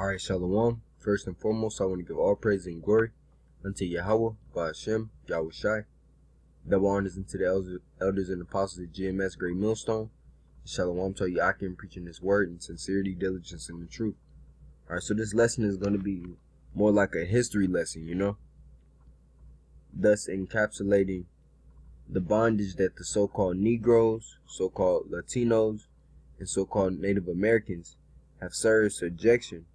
Alright, Shalom. First and foremost, I want to give all praise and glory unto Yahweh, Ba'ashem, Yahweh Shai. Double honors unto the elders and apostles of GMS Great Millstone. Shalom to Yakim, preaching his word in sincerity, diligence, and the truth. Alright, so this lesson is going to be more like a history lesson, thus encapsulating the bondage that the so-called Negroes, so-called Latinos, and so-called Native Americans have served subjection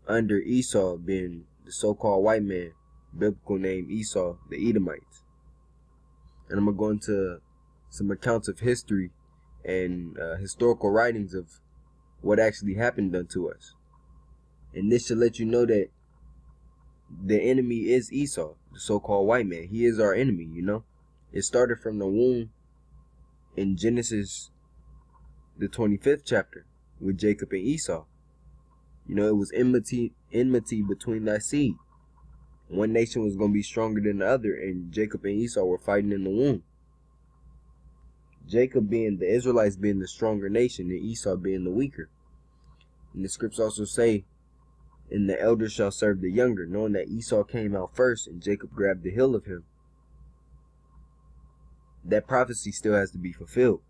under Esau, being the so-called white man, biblical name Esau, the Edomites. And I'm going to go into some accounts of history and historical writings of what actually happened unto us. And this should let you know that the enemy is Esau, the so-called white man. He is our enemy, It started from the womb in Genesis, the 25th chapter, with Jacob and Esau. It was enmity between thy seed. One nation was going to be stronger than the other, and Jacob and Esau were fighting in the womb. Jacob being the Israelites being the stronger nation, and Esau being the weaker. And the scripts also say, and the elder shall serve the younger, knowing that Esau came out first and Jacob grabbed the heel of him. That prophecy still has to be fulfilled.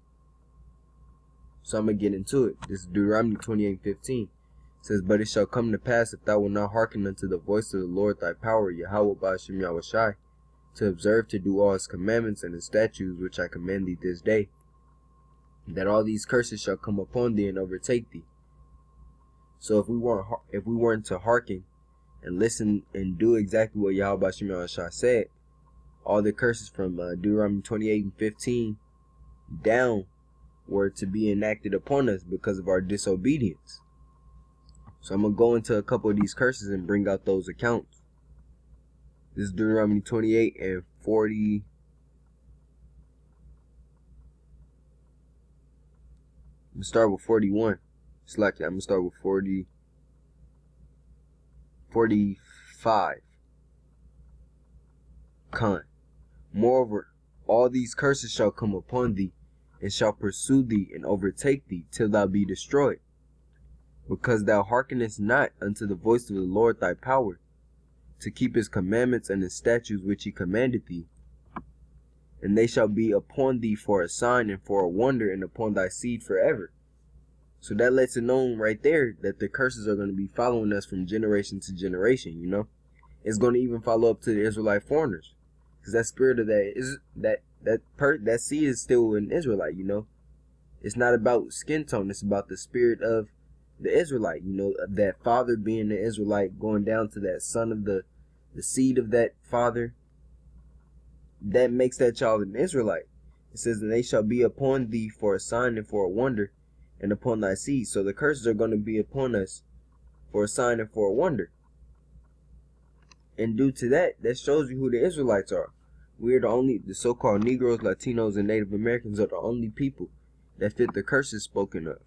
So I'm going to get into it. This is Deuteronomy 28:15. It says, but it shall come to pass, if thou wilt not hearken unto the voice of the Lord thy power, Yahweh Ba'ashem Yahweh Shai, to observe to do all his commandments and his statutes which I command thee this day, that all these curses shall come upon thee and overtake thee. So if we weren't to hearken and listen and do exactly what Yahweh Ba'ashem Yahweh Shai said, all the curses from Deuteronomy 28:15 down were to be enacted upon us because of our disobedience. So I'm going to go into a couple of these curses and bring out those accounts. This is Deuteronomy 28 and 40. I'm going to start with 41. It's like that. I'm going to start with 45. Con. Moreover, all these curses shall come upon thee, and shall pursue thee and overtake thee till thou be destroyed, because thou hearkenest not unto the voice of the Lord thy power, to keep his commandments and his statutes which he commanded thee. And they shall be upon thee for a sign and for a wonder, and upon thy seed forever. So that lets it known right there that the curses are going to be following us from generation to generation, It's going to even follow up to the Israelite foreigners, because that spirit of that seed is still an Israelite, It's not about skin tone, it's about the spirit of the Israelite, that father being the Israelite, going down to that son of the seed of that father. That makes that child an Israelite. It says, and they shall be upon thee for a sign and for a wonder, and upon thy seed. So the curses are going to be upon us for a sign and for a wonder. And due to that, that shows you who the Israelites are. We are the so-called Negroes, Latinos, and Native Americans are the only people that fit the curses spoken of.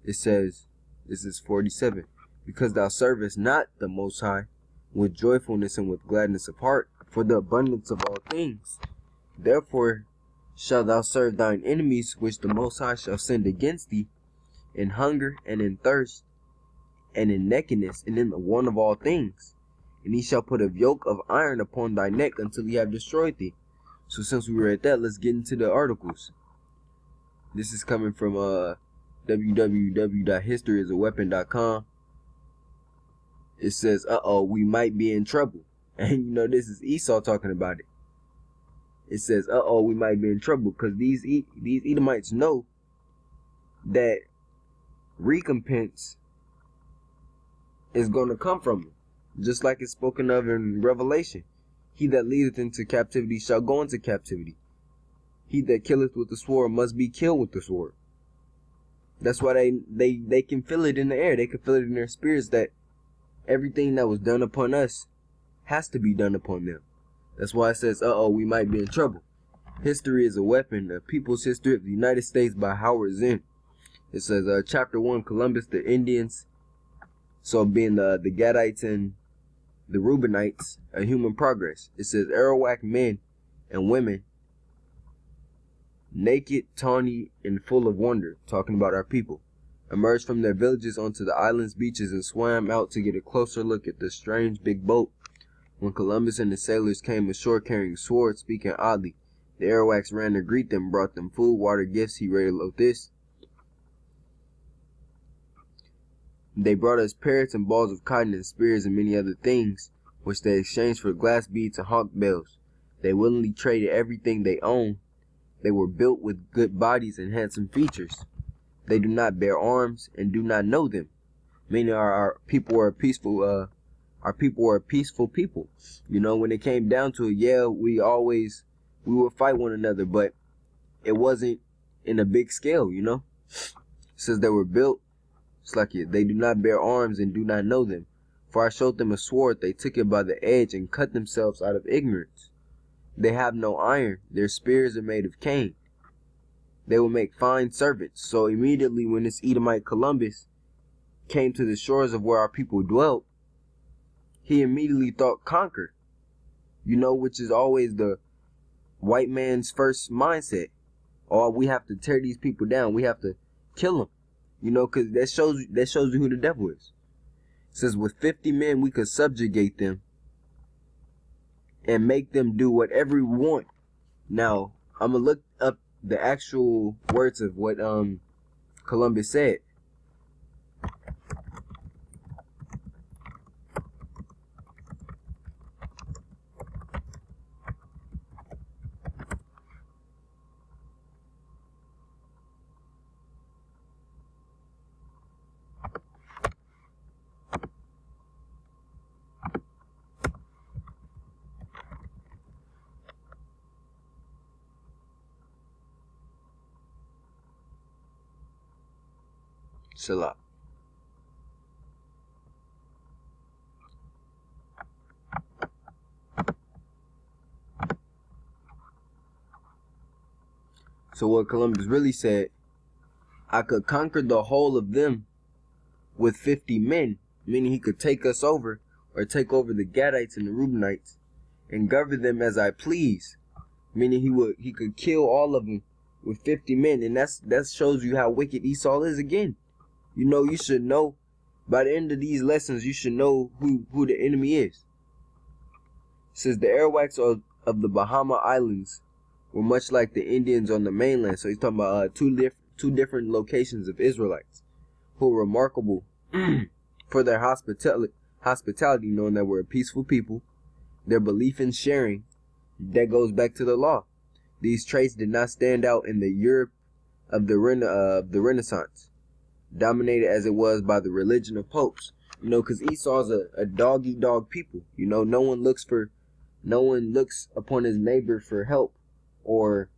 It says, this is 47, because thou servest not the Most High with joyfulness and with gladness of heart, for the abundance of all things. Therefore shalt thou serve thine enemies, which the Most High shall send against thee, in hunger and in thirst, and in nakedness, and in the want of all things. And he shall put a yoke of iron upon thy neck until he have destroyed thee. So since we read that, let's get into the articles. This is coming from www.historyisaweapon.com. It says, we might be in trouble. And this is Esau talking about it. It says, we might be in trouble, because these Edomites know that recompense is going to come from them. Just like it's spoken of in Revelation. He that leadeth into captivity shall go into captivity. He that killeth with the sword must be killed with the sword. That's why they can feel it in the air. They can feel it in their spirits that everything that was done upon us has to be done upon them. That's why it says, we might be in trouble. History is a Weapon, a People's History of the United States by Howard Zinn. It says, Chapter 1, Columbus, the Indians, so being the Gadites and the Reubenites, a Human Progress. It says, Arawak men and women naked, tawny, and full of wonder, talking about our people, emerged from their villages onto the island's beaches and swam out to get a closer look at the strange big boat. When Columbus and the sailors came ashore carrying swords, speaking oddly, the Arawaks ran to greet them, brought them food, water, gifts. He wrote this: "They brought us parrots and balls of cotton and spears and many other things, which they exchanged for glass beads and hawk bells. They willingly traded everything they owned. They were built with good bodies and handsome features. They do not bear arms and do not know them," meaning our people were a peaceful people. You know, when it came down to it, yeah, we would fight one another, but it wasn't in a big scale, you know. It says they were built, it's like it, they do not bear arms and do not know them. For I showed them a sword, they took it by the edge and cut themselves out of ignorance. They have no iron, their spears are made of cane. They will make fine servants. So immediately when this Edomite Columbus came to the shores of where our people dwelt, he immediately thought conquer, you know, which is always the white man's first mindset. Oh, we have to tear these people down. We have to kill them, you know, because that shows you who the devil is. It says with 50 men we could subjugate them and make them do whatever we want. Now I'm gonna look up the actual words of what Columbus said. Salah. So what Columbus really said, I could conquer the whole of them with 50 men, meaning he could take us over or take over the Gadites and the Reubenites and govern them as I please, meaning he could kill all of them with 50 men. And that shows you how wicked Esau is again. You know, you should know, by the end of these lessons, you should know who the enemy is. It says the Arawaks of the Bahama Islands were much like the Indians on the mainland. So he's talking about two different locations of Israelites who were remarkable for their hospitality, knowing that we're a peaceful people, their belief in sharing, that goes back to the law. These traits did not stand out in the Europe of the Renaissance, dominated as it was by the religion of popes. You know, because Esau's a dog-eat-dog people. You know, no one looks upon his neighbor for help or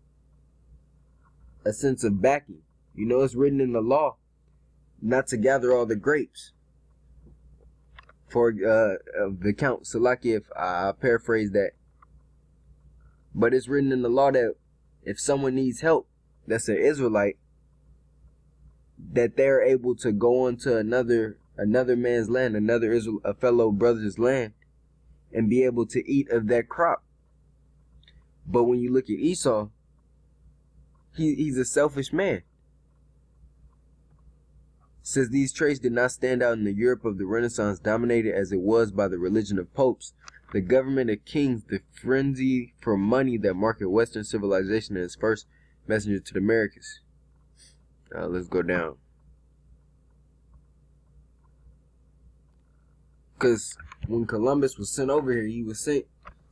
a sense of backing. You know, it's written in the law not to gather all the grapes. For the Count Salaki, if I paraphrase that. But it's written in the law that if someone needs help, that's an Israelite, that they're able to go onto another man's land, a fellow brother's land, and be able to eat of that crop. But when you look at Esau, he's a selfish man. It says these traits did not stand out in the Europe of the Renaissance, dominated as it was by the religion of popes, the government of kings, the frenzy for money that marked Western civilization and its first messenger to the Americas. Let's go down. Because when Columbus was sent over here, he was sent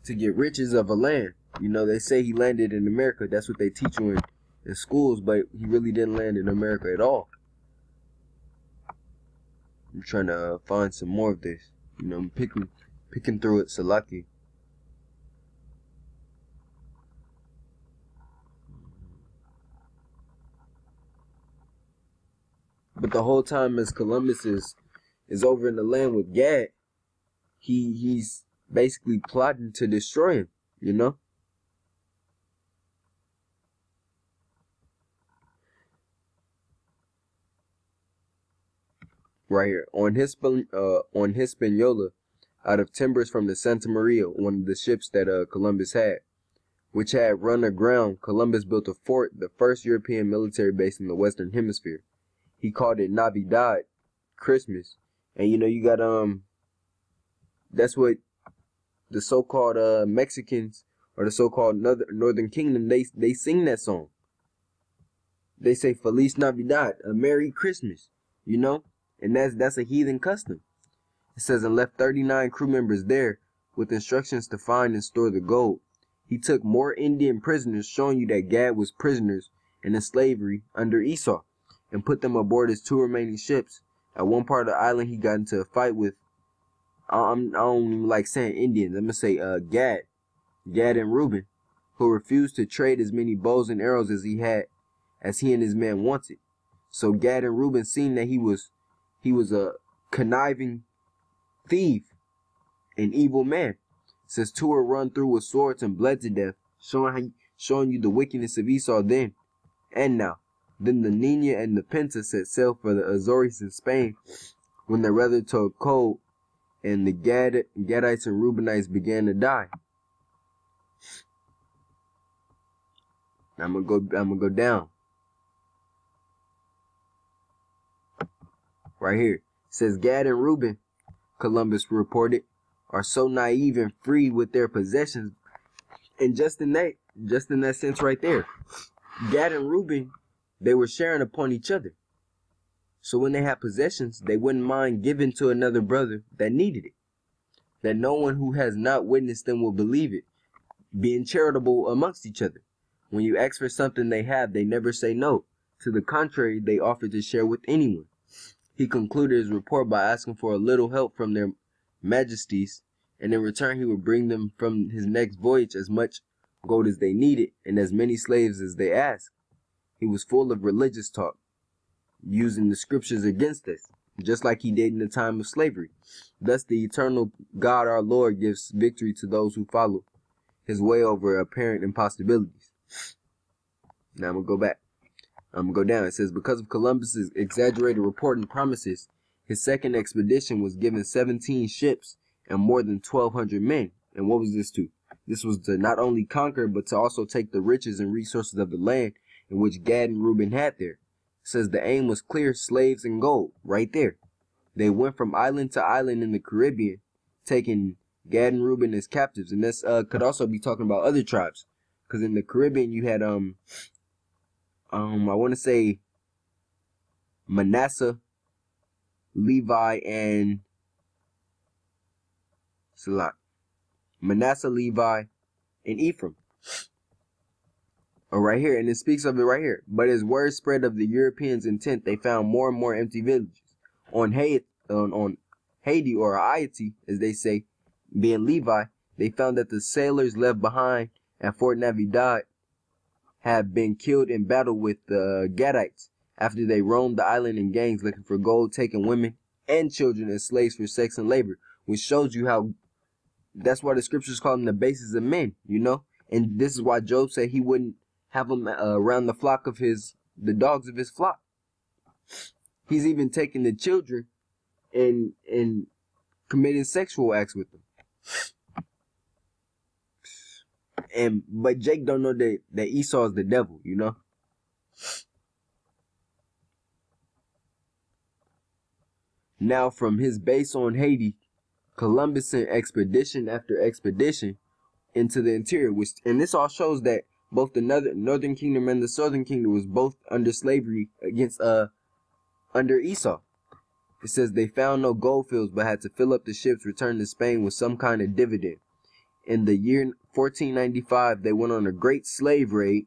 to get riches of a land. You know, they say he landed in America. That's what they teach you in schools, but he really didn't land in America at all. I'm trying to find some more of this. You know, I'm picking through it, Salaki. But the whole time as Columbus is over in the land with Gad, he's basically plotting to destroy him, you know? Right here, on Hispaniola, out of timbers from the Santa Maria, one of the ships that Columbus had, which had run aground, Columbus built a fort, the first European military base in the Western Hemisphere. he called it Navidad, Christmas. And you know, you got that's what the so-called Mexicans or the so-called Northern Kingdom, they sing that song. They say Feliz Navidad, a Merry Christmas, you know? And that's a heathen custom. It says, and left 39 crew members there with instructions to find and store the gold. He took more Indian prisoners, showing you that Gad was prisoners and in slavery under Esau, and put them aboard his 2 remaining ships. At one part of the island, he got into a fight with, I don't even like saying Indians, I'm going to say Gad and Reuben, who refused to trade as many bows and arrows as he and his men wanted. So Gad and Reuben, seeing that he was a conniving thief, an evil man, says 2 were run through with swords and bled to death, showing you the wickedness of Esau then and now. Then the Nina and the Pinta set sail for the Azores in Spain when the weather turned cold, and the Gadites and Reubenites began to die. I'm gonna go down. Right here. It says Gad and Reuben, Columbus reported, are so naive and free with their possessions. And just in that sense right there, Gad and Reuben, they were sharing upon each other. So when they had possessions, they wouldn't mind giving to another brother that needed it. That no one who has not witnessed them will believe it. Being charitable amongst each other. When you ask for something they have, they never say no. To the contrary, they offer to share with anyone. He concluded his report by asking for a little help from their majesties, and in return he would bring them from his next voyage as much gold as they needed and as many slaves as they asked. He was full of religious talk, using the scriptures against us, just like he did in the time of slavery. Thus the eternal God our Lord gives victory to those who follow his way over apparent impossibilities. Now I'm going to go back. I'm going to go down. It says, because of Columbus's exaggerated report and promises, his second expedition was given 17 ships and more than 1,200 men. And what was this to? This was to not only conquer, but to also take the riches and resources of the land in which Gad and Reuben had there. It says the aim was clear: slaves and gold, right there. They went from island to island in the Caribbean, taking Gad and Reuben as captives. And this could also be talking about other tribes. Because in the Caribbean, you had, I want to say Manasseh, Levi, and Manasseh, Levi, and Ephraim. Right here, and it speaks of it right here. But as word spread of the Europeans' intent, they found more and more empty villages. On Haiti or Haiti, as they say, being Levi, they found that the sailors left behind at Fort Navidad had been killed in battle with the Gadites after they roamed the island in gangs looking for gold, taking women and children as slaves for sex and labor, which shows you how that's why the scriptures call them the bases of men, you know. And this is why Job said he wouldn't have them around the dogs of his flock. He's even taking the children and committing sexual acts with them. But Jake don't know that Esau is the devil, you know. Now from his base on Haiti, Columbus sent expedition after expedition into the interior, and this all shows that both the northern kingdom and the southern kingdom was both under slavery against under Esau. It says they found no gold fields, but had to fill up the ships returned to Spain with some kind of dividend. In the year 1495, they went on a great slave raid,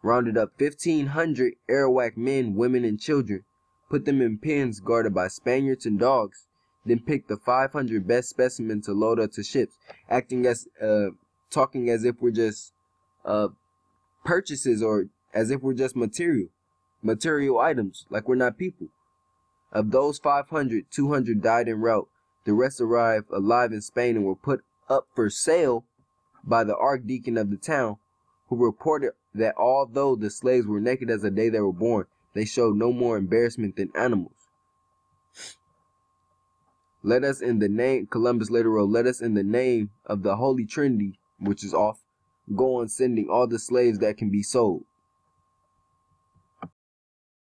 rounded up 1,500 Arawak men, women, and children, put them in pens guarded by Spaniards and dogs, then picked the 500 best specimens to load up to ships, talking as if we're just purchases, or as if we're just material items, like we're not people. Of those 500, 200 died en route. The rest arrived alive in Spain and were put up for sale by the archdeacon of the town, who reported that although the slaves were naked as the day they were born, they showed no more embarrassment than animals. Let us in the name, Columbus later wrote, let us in the name of the Holy Trinity, which is off, go on sending all the slaves that can be sold.